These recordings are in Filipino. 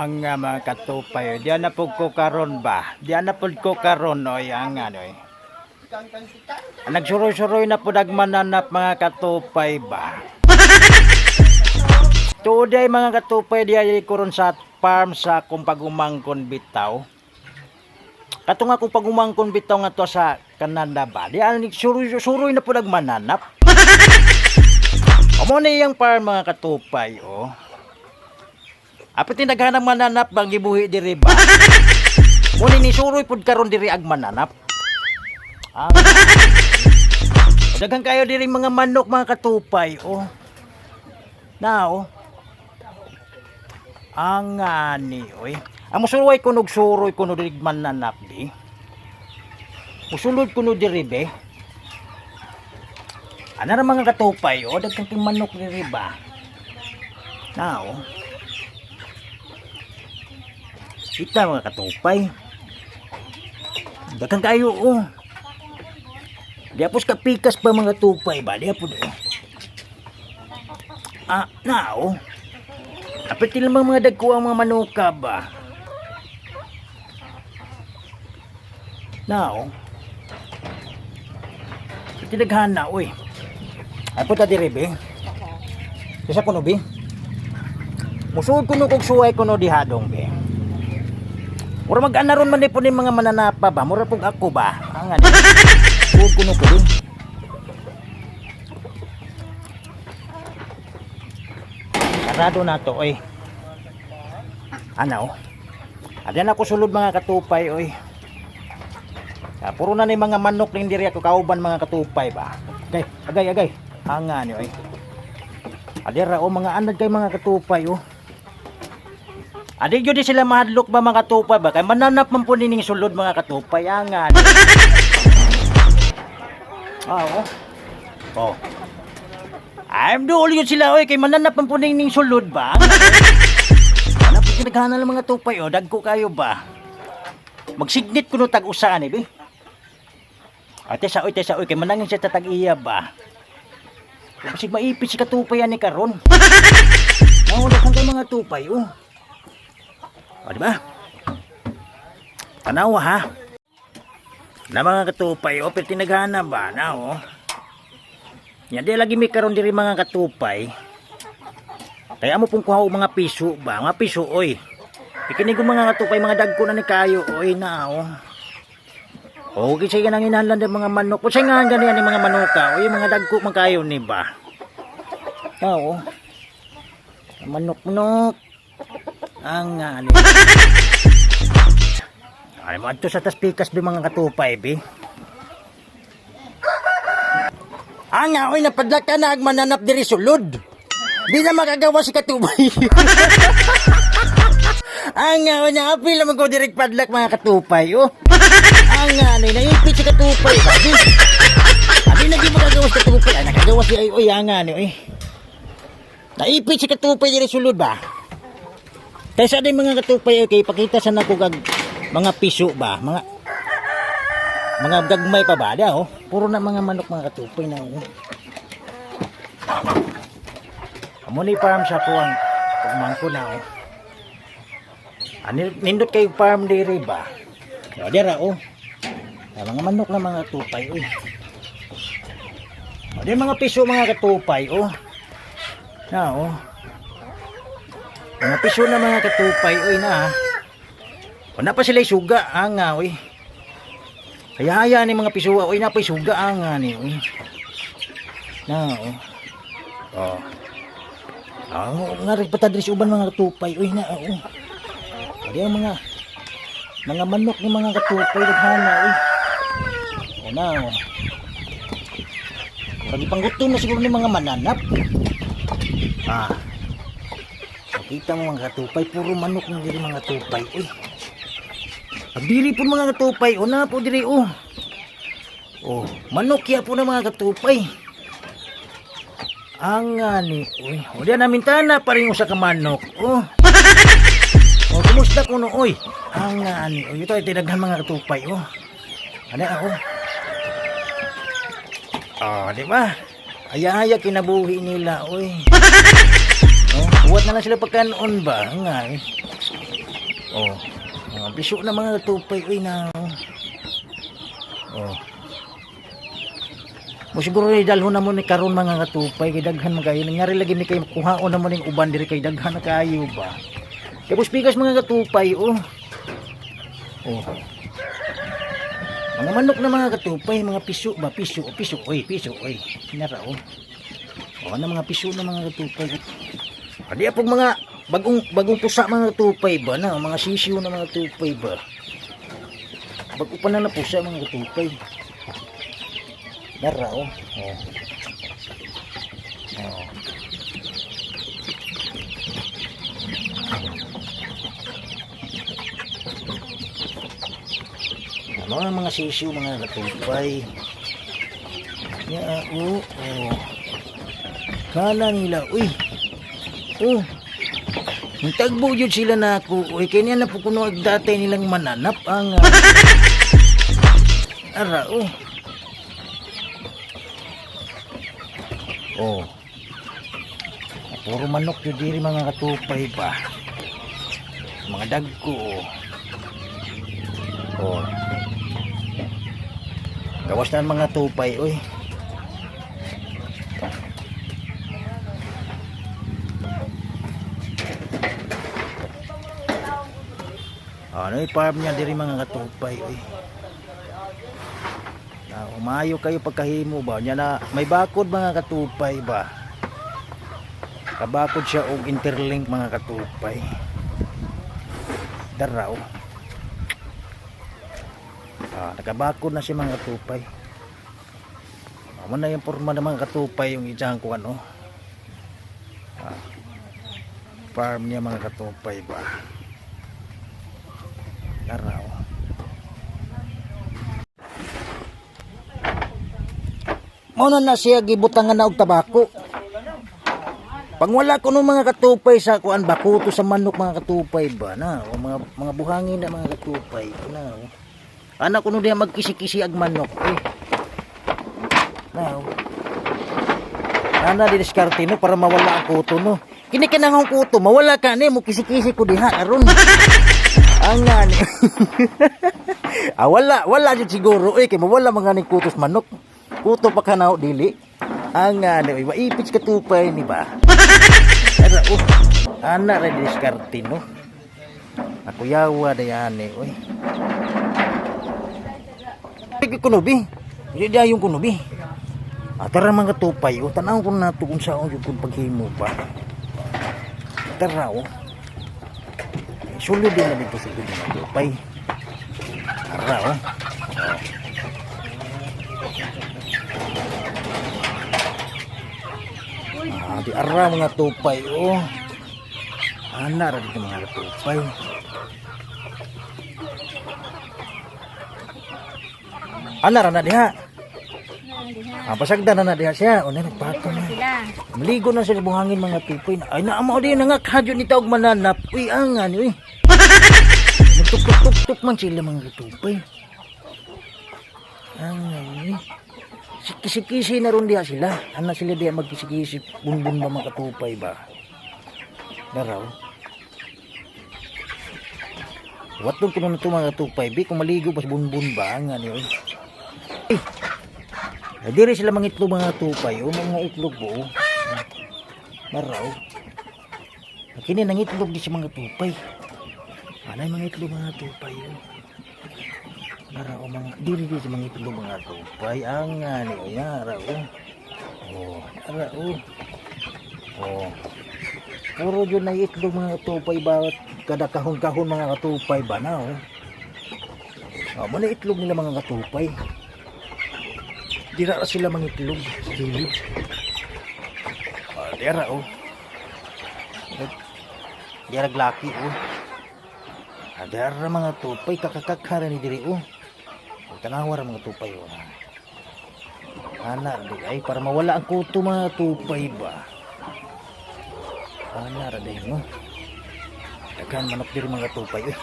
Ang mga katupay, diyan na po ko karon ba? Diyan na po ko karon oy ang ano eh. Nagsuroy-suroy na po nagmananap mga katupay ba? Today mga katupay diay kuron sa farm sa akong pagumangkon bitaw. Katong akong pagumangkon bitaw nga to sa Canada ba? Diyan suroy na po nagmananap. Amo na iyang farm mga katupay oh. Apit naghanap mananap bang gibuhi diri ba? Muni ni suroy pud karon diri ag mananap. Daghang kayo diri mga manok mga katupay oh. Na oh. Ang ani oy. Ang musuloy kuno suroy kuno diri mananap di. Musulod kuno diri be. Ana ra mga katupay oh daghang manok diri ba? Na oh. Kita mga katupay. Daghang kayo oh. Diapos kapikas pa mga tupay ba? Diapos oh. Na oh. Apit lamang mga dagko ang mga manuka ba? Na oh. Tinaghana oy. Apot ta diri be. Kisa kuno be. Musuod kuno kog suway kuno dihadong be. Mura mag-anaron man po ni mga mananapa ba? Mura pong ako ba? Ang ano? Huwag ko na po din. Sarado na to, oy. Ano? Adyan ako sulod mga katupay, oy. Puro na ni mga manok rin diri ako kauban mga katupay ba? Agay. Ang ano, oy. Adira, oh, mga anad kay mga katupay, oh. Adik yun di sila mahadlok ba mga katupay ba? Kaya mananap man po nining sulod mga katupay. Angan. Oh. I'm dool yun sila. Oy. Kaya mananap man po nining sulod ba? Ano po sinaghanan ng mga tupay. O, dagko kayo ba? Magsignit ko no tag-usaan eh. Be. Tesa oy. Kaya manangin siya tatag-iya ba? Kasi maipit si katupay yan ni karon. Nahulat kang mga tupay. Oh. O, diba? Tanaw ha. Na mga katupay, o, pero tinaghana ba? Na, o. Yan, di lagi may karon diri mga katupay. Kaya mo pong kuha o mga piso ba? Mga piso, oy. Ikinig ko mga katupay, mga dagko na ni kayo, oy, na, o. O, kasi yan ang inahalan ng mga manok. O, siya nga ganyan ng mga manuka. O, yung mga dagko man kayo ni ba? O. Manok-manok. Ang ano. Ay mo adto sa taspikas bi mga katupay bi. Ang oy napadlak ka na agmananap diri sulod. Di na makagawa si katupay. Ang oy na apil man ko direk padlak mga katupay oh. Ang ano naipit si katupay ba. Abi nagi makagawa si katupay. Ay nakagawa si oy ang ano eh. Naipit si katupay diri sulod ba. Kaya sa din mga katupay okay, pakita sa nako kag mga piso ba, mga gagmay pa ba dia oh. Puro na mga manok mga katupay na oh. Amo ni farm sa kuang pagmangko na oh. Nindot kay farm diri ba. O dira oh. Mga manok na mga katupay oy. O di mga piso mga katupay oh. Na oh. Mga piso na mga katupay oy na. Wala pa sila suga anga oy. Kaya ni mga piso oy na pa suga anga ni oy. Na oh. Oh. Ngari pa tadris uban mga katupay oy na oh. Ari ang mga manok ni mga katupay daghana oy. Oh na oh. Pagi panggutom na siguro ni mga mananap. Kita mo mga katupay, puro manok ng diri mga katupay. Uy. Pagdiri po mga katupay, o na po diri o. Oh, manok ya po na mga katupay. Ang ani, uy. O diyan namin tana pa rin sa kamanok. Oh. O, kumusta ko no, uy. Ang ani, uy. Ito ay tinaghan mga katupay, oh. Ano, oh. Oh, di ba? Aya-aya kinabuhi nila, uy. Oh, buhat na lang sila pagkanon ba? Nga eh. Oh. Piso na mga katupay. Uy na. Oh. Mo siguro rin dalho na mo ni karon mga katupay. Kay daghan mga kayo. Nangyari lagi ni kayo kuhaon na mo ng uban diri kay daghan na kayo ba. Kaya pigas mga katupay. Oh. Oh. Mga manok na mga katupay. Mga piso ba? Piso. Uy. Hinara oh. Oh na mga piso na mga katupay. Adi apog mga bagong pusa mga katupay ba na mga sisiw na mga katupay ba. Bago pa na pusa mga katupay. Dara oh. Oh. Oh. Ano mga sisiw mga katupay. Ya oh. Kala nila uy. Oh. Tagbo yun sila na ako. Uy, kanya na po kuno agdatay nilang mananap ang ara oh. Oh. Puro manok yun diri mga katupay ba. Mga dagko oh. Oh. Gawas na mga tupay uy. Ano yung farm niya diri mga katupay uy. Umayo kayo pagkahimo ba nya na may bakod mga katupay ba. Kabakod siya og interlink mga katupay. Daraw. Nakabakod na si mga katupay. Amo na yung forma ng mga katupay yung ijang ko ano. Farm niya mga katupay ba. Daraw. Muna na siya gibutangan na og tabako. Pag wala ko ng mga katupay sa kuan bakuto sa manok mga katupay ba na o mga buhangin na mga katupay na. Anak ko no diha magkisi-kisi ag manok eh. Now. Ana di diskarte no para mawala ang kuto no. Kini kanang kuto mawala ka ni mo kisi-kisi ko diha aron. Angan. Wala jud siguro eh kay mawala mga ni kutos manok. Kuto pa kanaw dili. Angan eh maipits katupay ni ba. Ara ana ra diskarte no. Ako yawa dayane oy. Kunubi. Di yung kunubi. Tara mga tupay o tanaw ko na ito kung saan yung paghimo pa. Tara o. Sulo din na dito sa mga tupay. Tara o. Di ara mga tupay o. Ana ra dito mga tupay. Ana ra na diha. Pasagdan na diha siya. O na nagpato na. Maligo na sa buhangin mga tupay. Ay naamo di na nga kadyo ni taog mananap. Uy angan uy. Tuk-tuk-tuk man sila mga tupay. Angan uy. Sikisi-kisi na ron diha sila. Ana sila diha magkisi-kisi. Bunbun ba mga tupay ba? Daraw. Watong kuno na ito mga tupay. Bi kung maligo pas bunbun ba? Angan uy. Diri sila mangitlog mga tupay o mga itlog po. Maraw. Kini nangitlog di si mga tupay. Anay mga itlog mga tupay o. Maraw mga diri di si mga itlog mga tupay. Ang ani o yara o. Oh, ara o. Oh. Puro yun na itlog mga tupay bawat kada kahon-kahon mga tupay ba na o. Muna itlog nila mga katupay. Dira sila mangitlog sa gilid. Dira oh. Dira glaki oh. Dira mga tupay kakakakhara ni diri oh. Tanawar mga tupay oh. Ana di ay para mawala ang kuto mga tupay ba. Ana ra day no. Daghan manok diri mga tupay oh.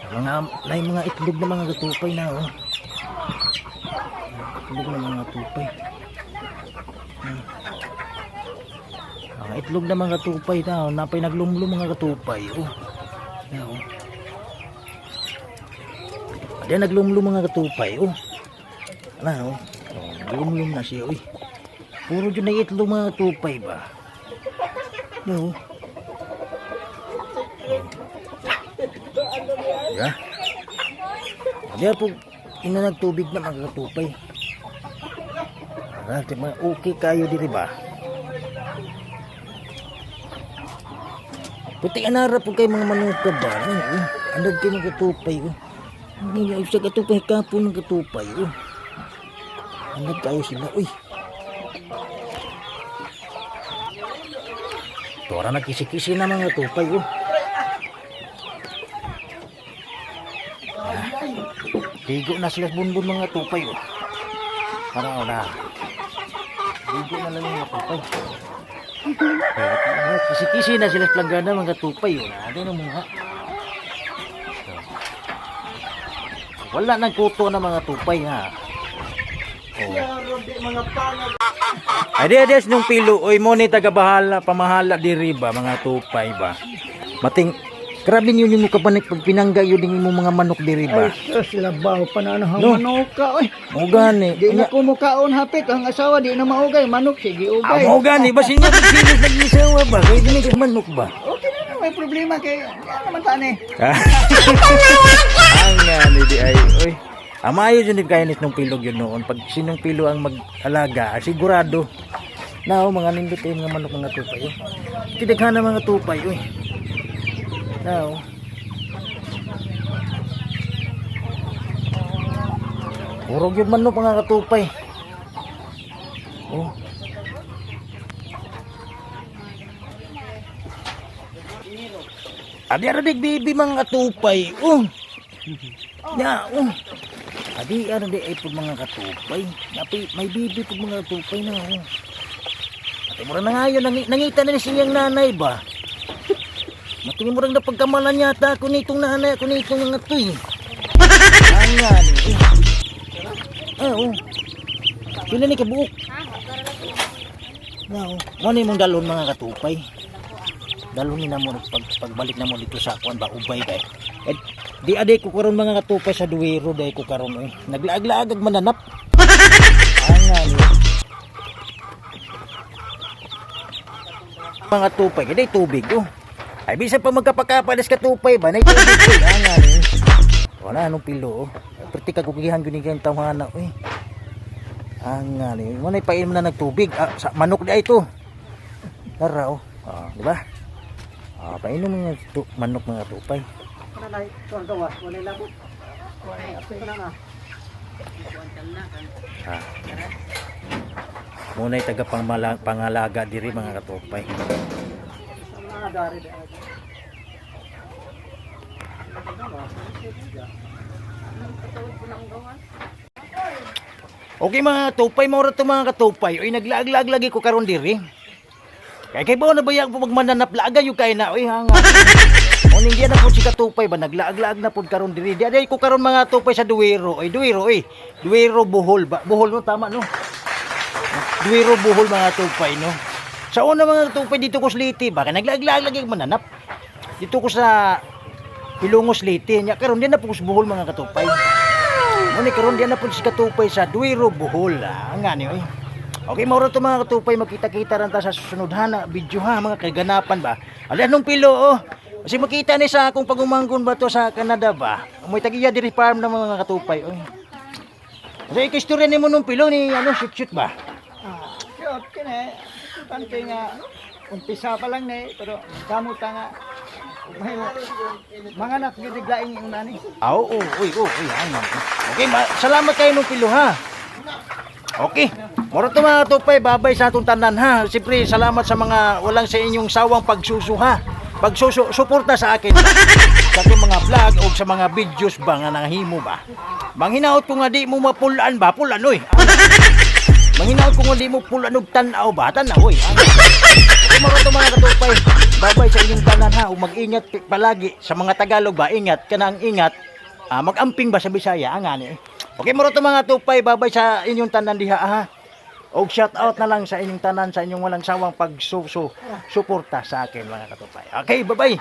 Mga itlog na mga tupay na oh. Itlog na mga tupay. Itlog na mga katupay na. Napay naglumlum mga katupay. Oh. Yan, oh. Diyan naglumlum mga katupay. Oh. Ano, oh. Naglumlum na siya. Uy. Puro dyan na itlog mga katupay ba? No. Yeah. Diyan po inanagtubig na mga katupay. Okay kayo diri ba? Puti anara po kayo mga manuka ba? Anad kayo mga katupay. Hindi sa katupay kapo ng katupay. Anad kayo sila. Uy. Tora nagkisi-kisi na mga katupay. Ligo na sila bunbun mga katupay. Parang na. Ligo na lang mga katupay. Kisi-kisi na sila planggana mga katupay. Ano na mga. Wala nang kuto na mga tupay ha. Ade nung pilo. Oy mo ni tagabahala pamahala diri ba mga tupay ba. Mating grabe niyo mo kapanik pag pinangga yun din mo mga manok diri ba. Ay, sila baw pananahang no. Manok ka oy. Mo gani. Di na ko mukaon hapit ang asawa di na maugay manok sige ugay. Mo gani ba sinya pagsilos nagnisawa ba kay dili ka manok ba. Okay na may problema kay ano naman ta ni. Ang ngani di ay oy. Amayo yun din kayo nitong pilog yun noon. Pag sinong pilo ang mag-alaga, sigurado na mga nindot kayo mga manok mga tupay. Tidaghan na mga tupay. Now, urog yung manok mga katupay. Oh. Adi-aradig bibi mga katupay. Oh. Ya, oh. Adi-aradig ay po mga katupay. May bibi po mga katupay na. Oh. Ate mo na nga yun. Nangita na siyang nanay ba? Matingin mo rin na pagkamalan yata ako nitong nanay, ako nitong mga to eh. Ayan eh. Oh. Sila ni kabuok. Ano yung mong dalon mga katupay? Dalon na mo pagbalik na mo dito sa akuan ba ubay ba eh. Di aday ko karon mga katupay sa duwero day ko karon eh. Naglaag-laagag mananap. Ayan eh. Mga tupay, kaya tubig oh. Ay bisa pa magkapakapalis ka tupay ba? Nay tubig ko. Ayan eh. Wala anong pilo oh. Perti kagugihan gunigang tamana eh. Ayan eh. Manay pain mo na nagtubig. Sa manok di ay ito. Tara oh. Di ba? Painom mo yung manok mga tupay. Nanay, tuwan gawas, wala labot. Wala ape na. Muna'y taga pangalaga diri mga katupay. Mga dari. Okay mga tupay, maura to mga katupay. Oy naglaag-laag lagi ko karon diri. Kay ba na bayag po magmananap laaga yung kay na oy hanga. Oning diyan na po si katupay ba naglaag-laag na po karon diri. Di ko karon mga tupay sa duwero. Oy duwero oy. Duwero Bohol ba? Bohol no tama no. Duwero Bohol mga tupay no. Sa una mga tupay dito ko sa Liti ba kay naglaag-laag lagi mananap. Dito ko sa Pilungos Liti nya karon diyan na po sa Bohol mga katupay. Oning karon diyan na po si katupay sa Duwero Bohol. Ngani oy. Okay, mauro to mga katupay, magkita-kita rin ta sa susunod na video ha, mga kaganapan ba. Ala anong pilo oh. Kasi makita ni sa akong pagumanggon ba to sa Canada ba. May tagiya diri farm ng mga katupay. Oy. Kasi ikistorya ni mo nung pilo ni ano shoot ba. Shoot kini. Tante nga umpisa pa lang ni pero damo ta nga. Mga anak gidiglaing yung nani. Oo, uy, okay, salamat kayo nung pilo ha. Okay. Moro to mga tupay, babay sa atong tanan ha. Siyempre, salamat sa mga walang sa inyong sawang pagsusuha. Pagsusuporta sa akin. Sa aking mga vlog o sa mga videos ba nga nangahimo ba. Manghinaot ko nga di mo mapulaan ba? Pulan oy. Manghinaot ko nga di mo pulan og tanaw ba? Tanaw oy. Moro to mga katupay, babay sa inyong tanan ha. Mag-ingat palagi sa mga Tagalog ba. Ingat kanang ingat. Mag-amping ba sa Bisaya? Angani. Okay, moro to mga tupay, babay sa inyong tanan diha ha. Og shout out na lang sa inyong tanan sa inyong walang sawang pagsusuporta sa akin mga katupay. Okay, bye-bye.